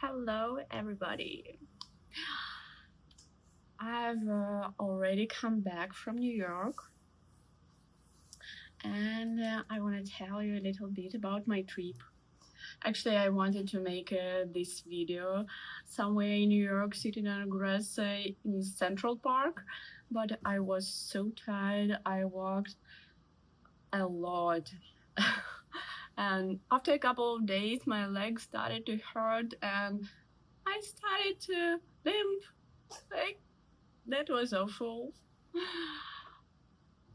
Hello, everybody. I've already come back from New York, and I want to tell you a little bit about my trip. Actually, I wanted to make this video somewhere in New York City on grass in Central Park, but I was so tired. I walked a lot. And after a couple of days, my legs started to hurt, and I started to limp. Like, that was awful.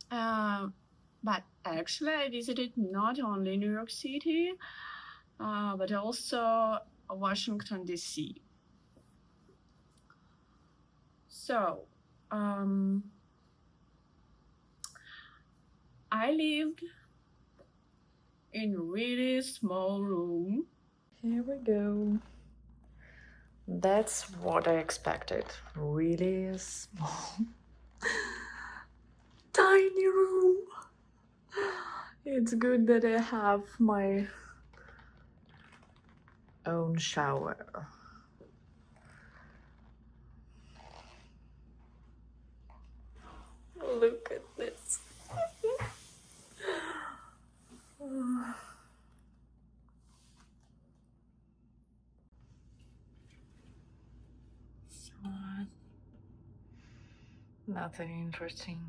But actually, I visited not only New York City, but also Washington, D.C. So, I lived in a really small room. Here we go. That's what I expected. Really small, tiny room. It's good that I have my own shower. Look at this. Nothing interesting.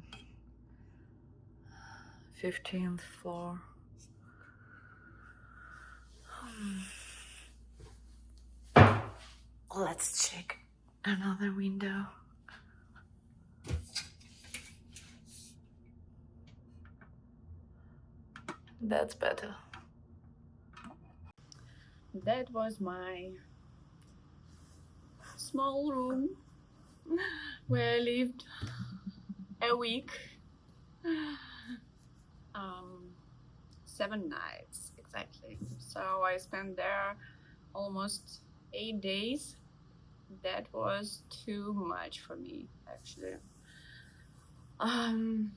15th floor. Let's check another window. That's better. That was my small room where I lived a week. 7 nights exactly. So I spent there almost 8 days. That was too much for me, actually. I'm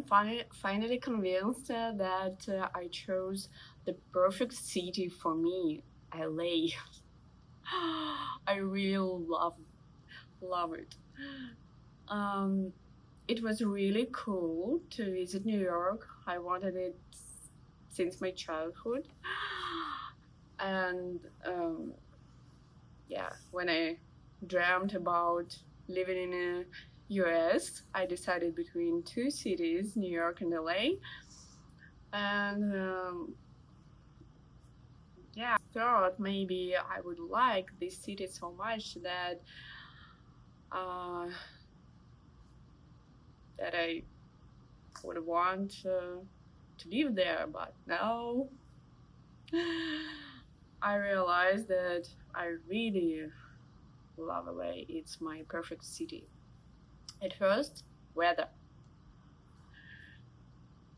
finally convinced that I chose the perfect city for me, LA. I really love it. It was really cool to visit New York. I wanted it since my childhood. And yeah, when I dreamt about living in the US, I decided between two cities, New York and LA. And yeah, I thought maybe I would like this city so much that that I would want to live there, but now I realized that I really love LA. It's my perfect city. At first, weather.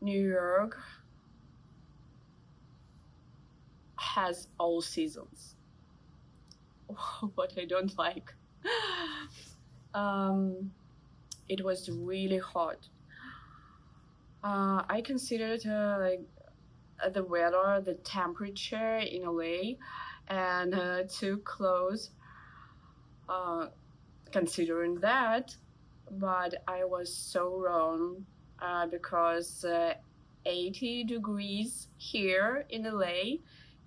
New York has all seasons. What I don't like. It was really hot. I considered the weather, the temperature in LA, and too close considering that, but I was so wrong because 80 degrees here in LA,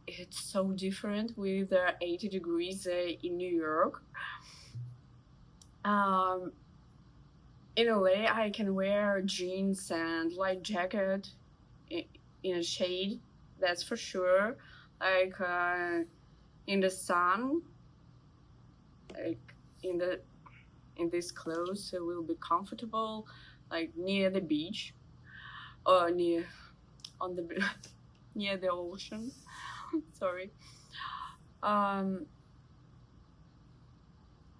it's so different with 80 degrees in New York. In LA, I can wear jeans and light jacket in a shade, that's for sure. Like in the sun, like in this clothes, it will be comfortable, like near the beach or near the ocean. Sorry.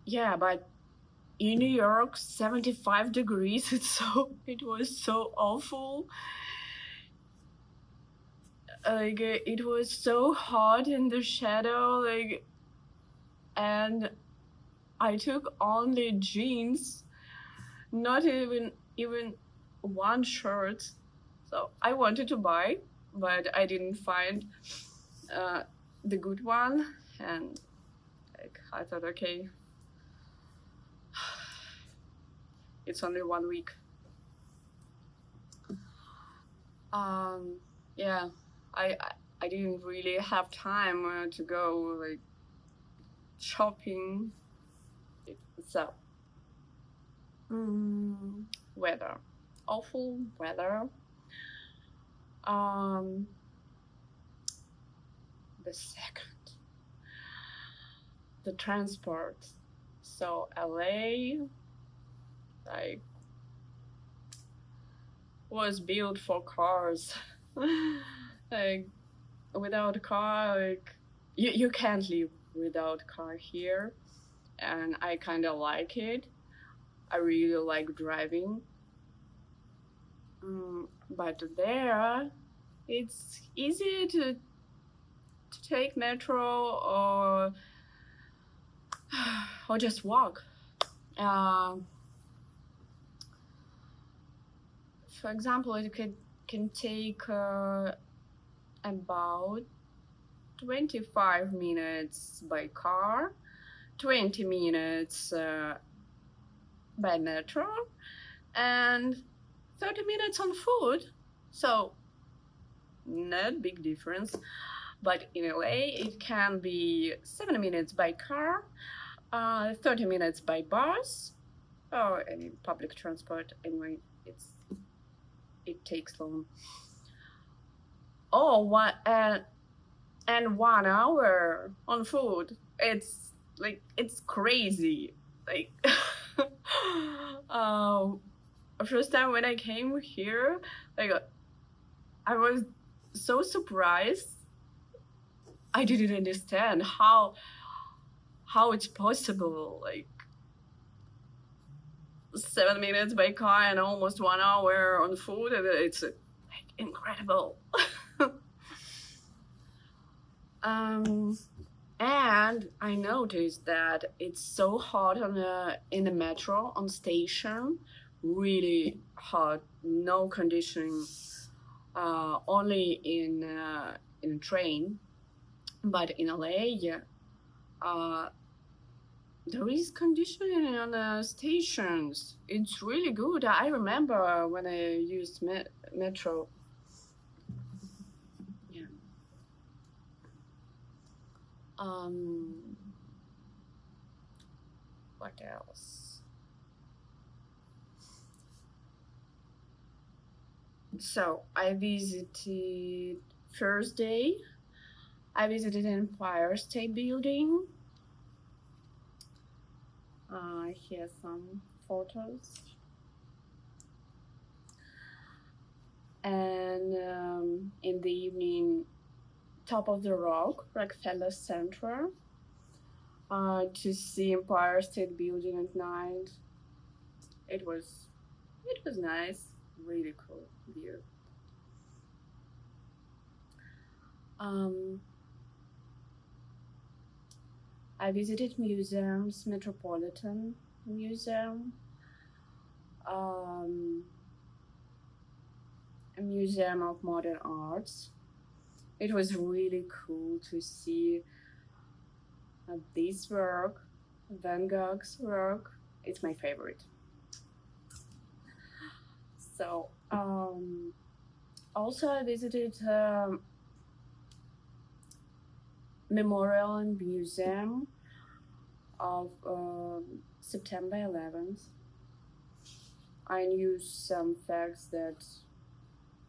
Yeah, but in New York, 75 degrees. It was so awful. Like it was so hot in the shadow, and I took only jeans, not even one shirt. So I wanted to buy, but I didn't find the good one, and like I thought, okay, it's only 1 week. Yeah, I didn't really have time to go like shopping. So weather, awful weather. The second, the transport. So LA, like, was built for cars. Like, without a car, like, you can't live without a car here, and I kind of like it. I really like driving. But there, it's easy to take metro or just walk. For example, it can take about 25 minutes by car, 20 minutes by metro, and 30 minutes on foot. So not big difference. But in LA, it can be 7 minutes by car, 30 minutes by bus, or any public transport. Anyway, it takes long. Oh, and 1 hour on foot. It's like, it's crazy. Like, first time when I came here, like, I was so surprised. I didn't understand how it's possible. Like, 7 minutes by car and almost 1 hour on foot. It's like incredible. And I noticed that it's so hot in the metro, on station, really hot, no conditioning, only in a train. But in LA, there is conditioning on the stations. It's really good. I remember when I used metro. Yeah. What else? So I visited first day. I visited Empire State Building. Here some photos. And in the evening, Top of the Rock, Rockefeller Center, to see Empire State Building at night. It was nice, really cool view. I visited museums, Metropolitan Museum, a Museum of Modern Arts. It was really cool to see this work, Van Gogh's work. It's my favorite. So, also I visited Memorial and Museum of September 11th. I knew some facts that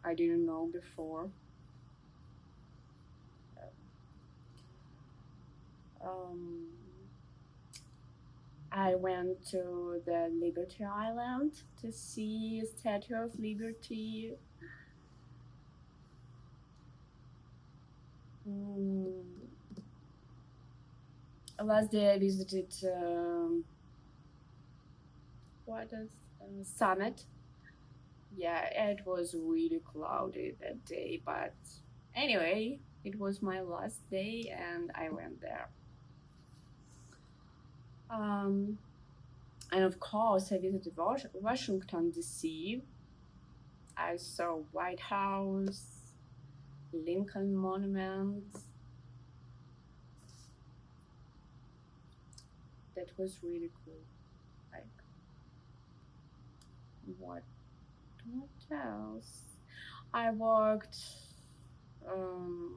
I didn't know before. I went to the Liberty Island to see Statue of Liberty. Last day I visited Summit. Yeah, it was really cloudy that day, but anyway, it was my last day and I went there. And of course, I visited Washington, D.C. I saw White House, Lincoln Monument, that was really cool. Like, what else? I worked um,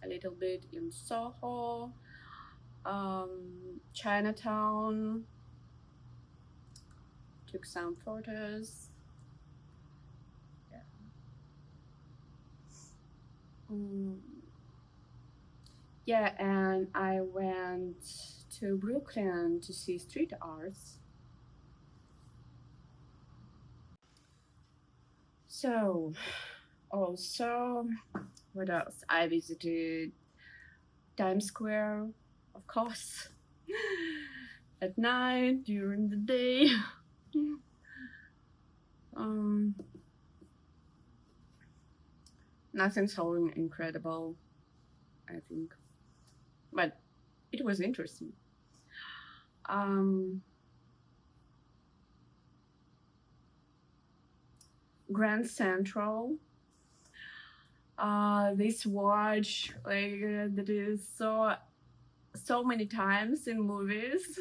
a little bit in Soho, Chinatown, took some photos. Yeah. Mm, yeah, and I went to Brooklyn to see street arts. So, also, what else? I visited Times Square, of course, at night, during the day. um, Nothing so incredible, I think, but it was interesting. Um, Grand Central. This watch, like, that is so many times in movies.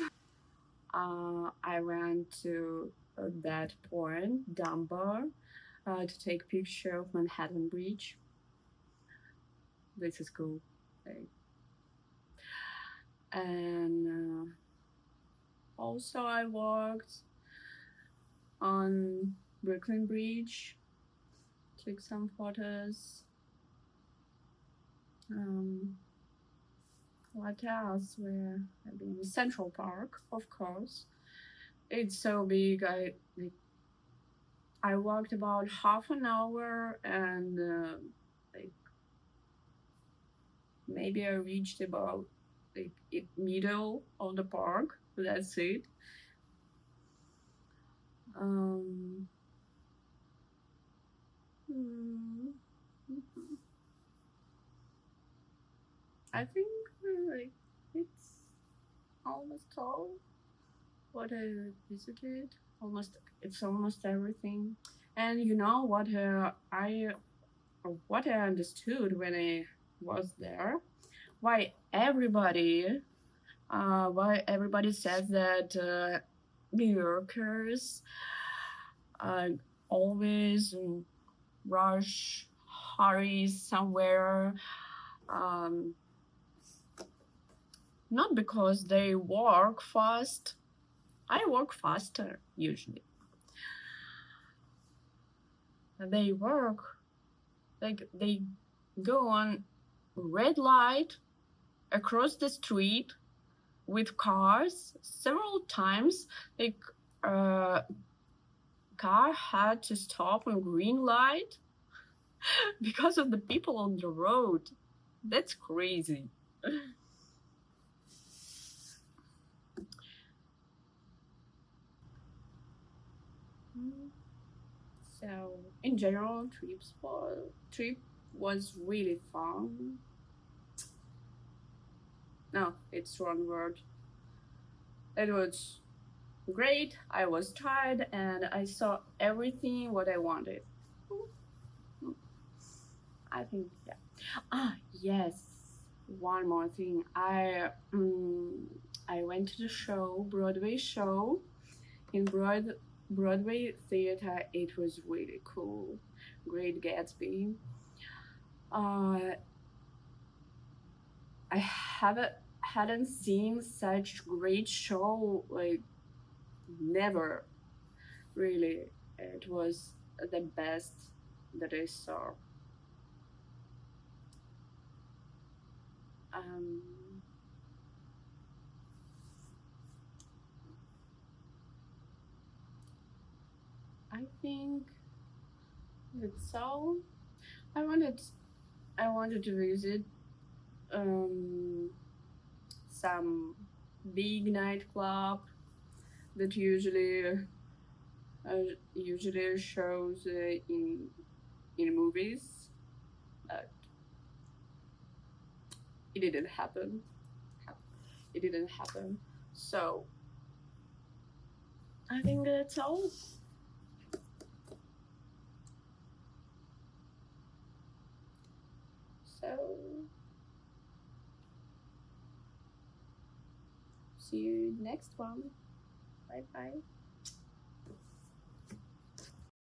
I went to that point, Dumbo, to take picture of Manhattan Bridge. This is cool. Like, and also I walked on Brooklyn Bridge, took some photos. What else? Where I've been? Central Park, of course. It's so big. I walked about half an hour, and like maybe I reached about like middle of the park. That's it. Um, mm, I think like it's almost all what I visited. It's almost everything. And you know what I understood when I was there, why everybody says that New Yorkers always rush, hurry somewhere. Um, Not because they work fast. I work faster usually. They work like they go on red light across the street with cars several times. Like car had to stop on green light because of the people on the road. That's crazy. So in general, trip was really fun. No, it's wrong word. It was great. I was tired and I saw everything what I wanted. I think yeah. Yes. One more thing. I went to the show, Broadway show in Broadway theater. It was really cool. Great Gatsby. I hadn't seen such great show, like, never really. It was the best that I saw. Um, I think that's all. I wanted I wanted to visit um, some big nightclub that usually shows in movies, but it didn't happen. It didn't happen. So I think that's all. So See you next one. Bye bye.